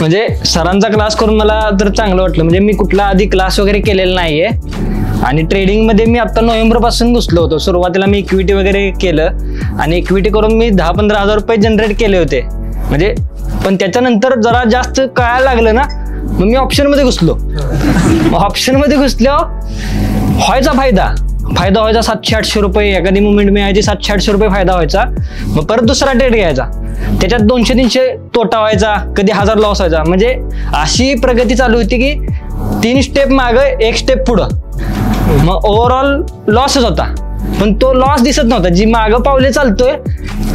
म्हणजे सरांचा क्लास करून मला तर चांगलं वाटलं. म्हणजे मी कुठला आधी क्लास वगैरे केलेला नाहीये आणि ट्रेडिंगमध्ये मी आता नोव्हेंबर पासून घुसलो होतो. सुरुवातीला मी इक्विटी वगैरे केलं आणि इक्विटी करून मी 10-15 हजार रुपये जनरेट केले होते. म्हणजे पण त्याच्यानंतर जरा जास्त कळायला लागलं ना, मग मी ऑप्शनमध्ये घुसलो. ऑप्शनमध्ये घुसल्यावर व्हायचा फायदा व्हायचा 700-800 रुपये. एखादी मुवमेंट मिळायची 700-800 रुपये फायदा व्हायचा. मग परत दुसरा ट्रेड घ्यायचा, त्याच्यात 200-300 तोटा व्हायचा, कधी 1000 लॉस व्हायचा. म्हणजे अशी प्रगती चालू होती की 3 स्टेप मागं 1 स्टेप पुढं. मग ओव्हरऑल लॉसच होता, पण तो लॉस दिसत नव्हता. जी मागं पावले चालतोय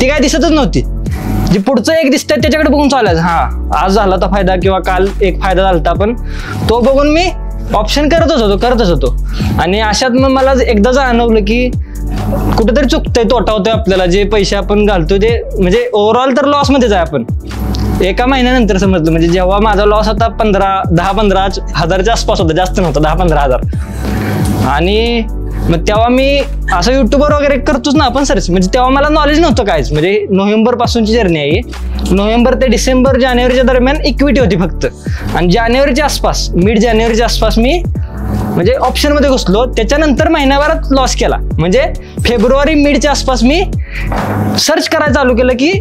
ती काय दिसतच नव्हती. जी पुढचं एक दिसतंय त्याच्याकडे बघून चालायचं. हा आज झाला तर फायदा किंवा काल एक फायदा झाला, पण तो बघून मी ऑप्शन करतच होतो. आणि अशात मग मला एकदा जाणवलं की कुठेतरी चुकतंय, तोटा होतोय आपल्याला. जे पैसे आपण घालतोय ते म्हणजे ओव्हरऑल तर लॉस मध्येच आहे आपण. एका महिन्यानंतर समजलं, म्हणजे जेव्हा माझा लॉस होता 10-15 हजारच्या आसपास होता, जास्त नव्हता, 10-15 हजार. आणि मग तेव्हा मी असं युट्यूबवर वगैरे करतोच ना आपण सर्च. म्हणजे तेव्हा मला नॉलेज नव्हतं कायच. म्हणजे नोव्हेंबर पासूनची जर्नी आहे. नोव्हेंबर ते डिसेंबर जानेवारीच्या दरम्यान इक्विटी होती फक्त. आणि जानेवारीच्या आसपास, मिड जानेवारीच्या आसपास मी म्हणजे ऑप्शनमध्ये घुसलो. त्याच्यानंतर महिन्याभरात लॉस केला. म्हणजे फेब्रुवारी मिडच्या आसपास मी सर्च करायला चालू केलं की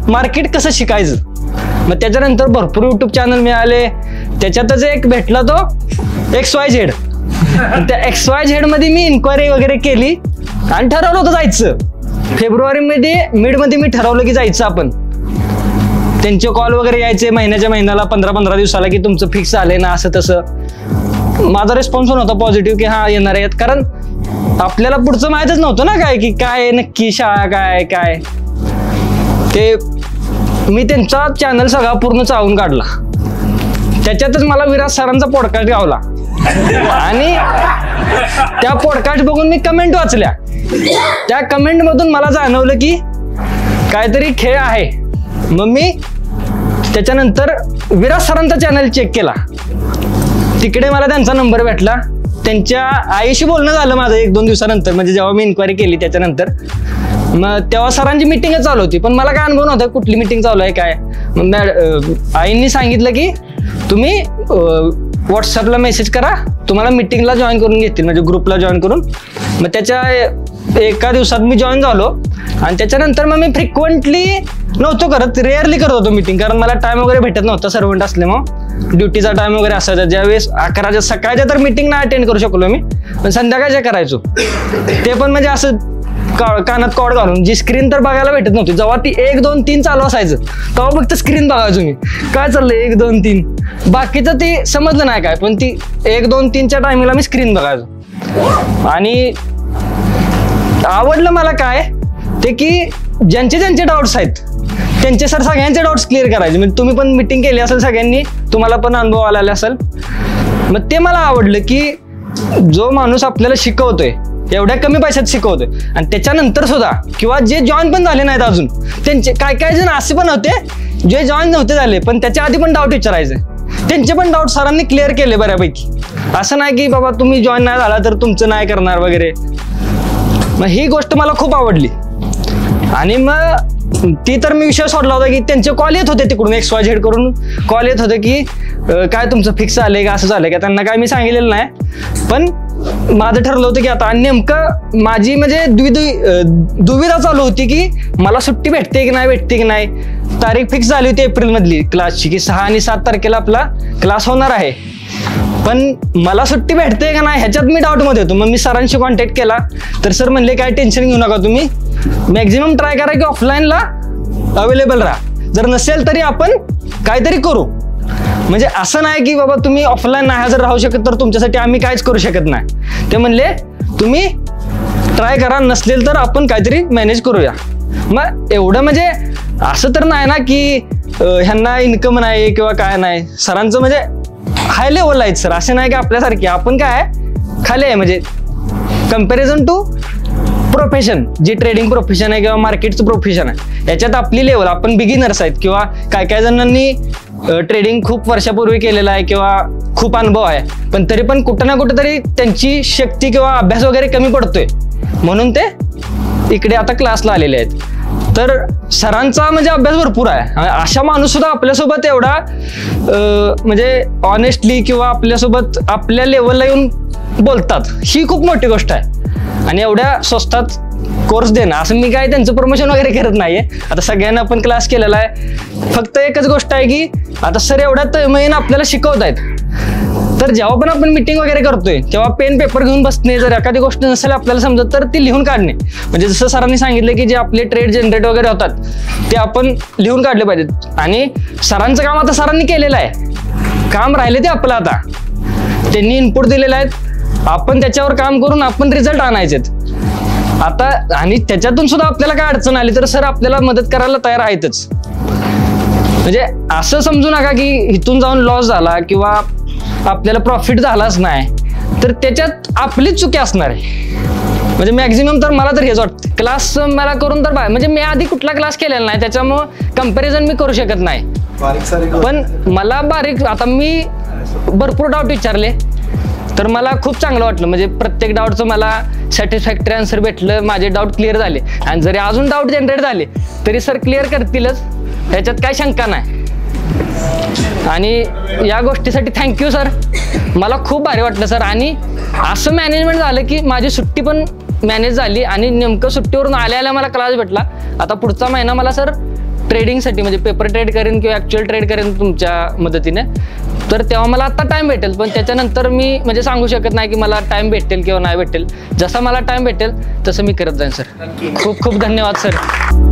मार्केट कसं शिकायचं. मग त्याच्यानंतर भरपूर युट्यूब चॅनल मिळाले. त्याच्यातच एक भेटला तो XYZ. त्या XYZ मध्ये मी इन्क्वायरी वगैरे केली आणि ठरवलं होतं जायचं. फेब्रुवारीमध्ये मिडमध्ये मी ठरवलं की जायचं आपण. त्यांचे कॉल वगैरे यायचे महिन्याला 15-15 दिवसाला की तुमचं फिक्स आलंय ना, असं तसं. माझा रिस्पॉन्स पण होता पॉझिटिव्ह की हा येणार आहेत. कारण आपल्याला पुढचं माहीतच नव्हतं ना काय की काय नक्की शाळा काय. ते मी त्यांचा चॅनल सगळा पूर्ण चावून काढला. त्याच्यातच मला विराज सरांचा पॉडकास्ट गावला आणि त्या पॉडकास्ट बघून मी कमेंट वाचल्या. त्या कमेंट मधून मला जाणवलं की काहीतरी खेळ आहे. मग मी त्याच्यानंतर विराज सरांचा चॅनल चेक केला. तिकडे मला त्यांचा नंबर भेटला. त्यांच्या आईशी बोलणं झालं माझं 1-2 दिवसानंतर. म्हणजे जेव्हा मी इन्क्वायरी केली त्याच्यानंतर मग तेव्हा सरांची मिटिंगच चालू होती. पण मला काय अनुभव नव्हता कुठली मिटिंग चालू आहे काय. मग आईंनी सांगितलं की तुम्ही व्हॉट्सअपला मेसेज करा, तुम्हाला मिटिंगला जॉईन करून घेतील, म्हणजे ग्रुपला जॉईन करून. मग त्याच्या एका दिवसात मी जॉईन झालो. आणि त्याच्यानंतर मग मी फ्रिक्वेंटली नव्हतो करत, रेअरली करत होतो मिटिंग. कारण मला टाइम वगैरे भेटत नव्हता सर्वंट असल्यामुळे. ड्युटीचा टाइम वगैरे असायचा. ज्यावेळेस 11च्या सकाळच्या तर मिटिंग नाही अटेंड करू शकलो मी, पण संध्याकाळच्या करायचो. ते पण म्हणजे असं कानात कॉड घालून. जी स्क्रीन तर बघायला भेटत नव्हती. जेव्हा ती 1, 2, 3 चालू असायचं तेव्हा फक्त स्क्रीन बघायचो मी, काय चाललंय 1, 2, 3. बाकीचं ते समजलं नाही काय, पण ती 1, 2, 3च्या टायमिंगला मी स्क्रीन बघायचो. आणि आवडलं मला काय ते की ज्यांचे डाऊट्स आहेत त्यांचे सर सगळ्यांचे डाऊट्स क्लिअर करायचे. म्हणजे तुम्ही पण मिटिंग केली असेल सगळ्यांनी, तुम्हाला पण अनुभव आलेला असेल. मग ते मला आवडलं की जो माणूस आपल्याला शिकवतोय, एवढ्या कमी पैशात शिकवतोय, आणि त्याच्यानंतर सुद्धा किंवा जे जॉईन पण झाले नाहीत अजून, त्यांचे काय जण असे पण होते जे जॉईन नव्हते झाले पण त्याच्या आधी पण डाऊट विचारायचे. त्यांचे पण डाऊट सरांनी क्लिअर केले बऱ्यापैकी. असं नाही की बाबा तुम्ही जॉईन नाही झाला तर तुमचं नाही करणार वगैरे. मग ही गोष्ट मला खूप आवडली. आणि मग ती तर मी विषय सोडला होता की त्यांचे कॉल येत होते तिकडून, XYZ करून कॉल येत होते की काय तुमचं फिक्स झालंय का, असं झालंय का. त्यांना काय मी सांगितलेलं नाही, पण माझं ठरलं होतं की आता नेमकं माझी म्हणजे दुविधा चालू होती की मला सुट्टी भेटते की नाही. तारीख फिक्स झाली होती एप्रिलमधली क्लासची की 6 आणि 7 तारखेला आपला क्लास होणार आहे, पण मला सुट्टी भेटते का नाही ह्याच्यात मी डाऊटमध्ये होतो. मग मी सरांशी कॉन्टॅक्ट केला तर सर म्हणले काय टेन्शन घेऊ नका तुम्ही, मॅक्झिमम ट्राय करा की ऑफलाईनला अवेलेबल राहा. जर नसेल तरी आपण काहीतरी करू. म्हणजे असं नाही की बाबा तुम्ही ऑफलाईन नाही हजर राहू शकत तर तुमच्यासाठी आम्ही काहीच करू शकत नाही. ते म्हणले तुम्ही ट्राय करा, नसलेल तर आपण काहीतरी मॅनेज करूया. मग एवढं म्हणजे असं तर नाही ना की ह्यांना इन्कम नाही किंवा काय नाही. सरांचं म्हणजे हाय लेवल आहेत सर, असे नाही की आपल्यासारखे. आपण काय खाली आहे, म्हणजे कम्पॅरिझन टू प्रोफेशन, जी ट्रेडिंग प्रोफेशन आहे किंवा मार्केटचं प्रोफेशन आहे याच्यात आपली लेवल, आपण बिगिनर्स आहेत. किंवा काय जणांनी ट्रेडिंग खूप वर्षापूर्वी केलेलं आहे किंवा खूप अनुभव आहे, पण तरी पण कुठं ना कुठं तरी त्यांची शक्ती किंवा अभ्यास वगैरे कमी पडतोय, म्हणून ते इकडे आता क्लासला आलेले आहेत. तर सरांचा म्हणजे अभ्यास भरपूर आहे. अशा माणूस सुद्धा आपल्यासोबत एवढा म्हणजे ऑनेस्टली किंवा आपल्यासोबत आपल्या लेवलला येऊन बोलतात, ही खूप मोठी गोष्ट आहे. आणि एवढ्या स्वस्तात कोर्स देणं, असं मी काय त्यांचं प्रमोशन वगैरे करत नाहीये. आता सगळ्यांना आपण क्लास केलेला आहे. फक्त एकच गोष्ट आहे की आता सर एवढ्या तळमळीने आपल्याला शिकवत आहेत, तर जेव्हा पण आपण मीटिंग वगैरे करतोय तेव्हा पेन पेपर घेऊन बसणे, जर एखादी गोष्ट नसेल आपल्याला समजत तर ती लिहून काढणे. म्हणजे जसं सरांनी सांगितलं की जे आपले ट्रेड जनरेट वगैरे होतात ते आपण लिहून काढले पाहिजेत. आणि सरांचं काम आता सरांनी केलेलं आहे, काम राहिले ते आपलं. आता त्यांनी इनपुट दिलेले आहेत, आपण त्याच्यावर काम करून आपण रिझल्ट आणायचेत आता. आणि त्याच्यातून सुद्धा आपल्याला काय अडचण आली तर सर आपल्याला मदत करायला तयार आहेतच. म्हणजे असं समजू नका की इथून जाऊन लॉस झाला किंवा आपल्याला प्रॉफिट झालाच नाही, तर त्याच्यात आपलीच चुकी असणार आहे. म्हणजे मॅक्झिमम तर मला तर हेच वाटतं. क्लास मला करून तर म्हणजे मी आधी कुठला क्लास केलेला नाही, त्याच्यामुळं कम्पॅरिझन मी करू शकत नाही. पण मला बारीक, आता मी भरपूर डाऊट विचारले तर मला खूप चांगलं वाटलं. म्हणजे प्रत्येक डाऊटचं मला सॅटिस्फॅक्टरी आन्सर भेटलं, माझे डाऊट क्लिअर झाले. आणि जरी अजून डाऊट जनरेट झाले तरी सर क्लिअर करतीलच, त्याच्यात काय शंका नाही. आणि या गोष्टीसाठी थँक्यू सर, मला खूप भारी वाटलं सर. आणि असं मॅनेजमेंट झालं की माझी सुट्टी पण मॅनेज झाली आणि नेमकं सुट्टीवरून आल्या मला क्लास भेटला. आता पुढचा महिना मला सर ट्रेडिंगसाठी म्हणजे पेपर ट्रेड करेन किंवा ॲक्च्युअल ट्रेड करेन तुमच्या मदतीने, तर तेव्हा मला आता टाईम भेटेल. पण त्याच्यानंतर मी म्हणजे सांगू शकत नाही की मला टाईम भेटेल किंवा नाही भेटेल. जसा मला टाईम भेटेल तसं मी करत जाईन सर. खूप खूप धन्यवाद सर.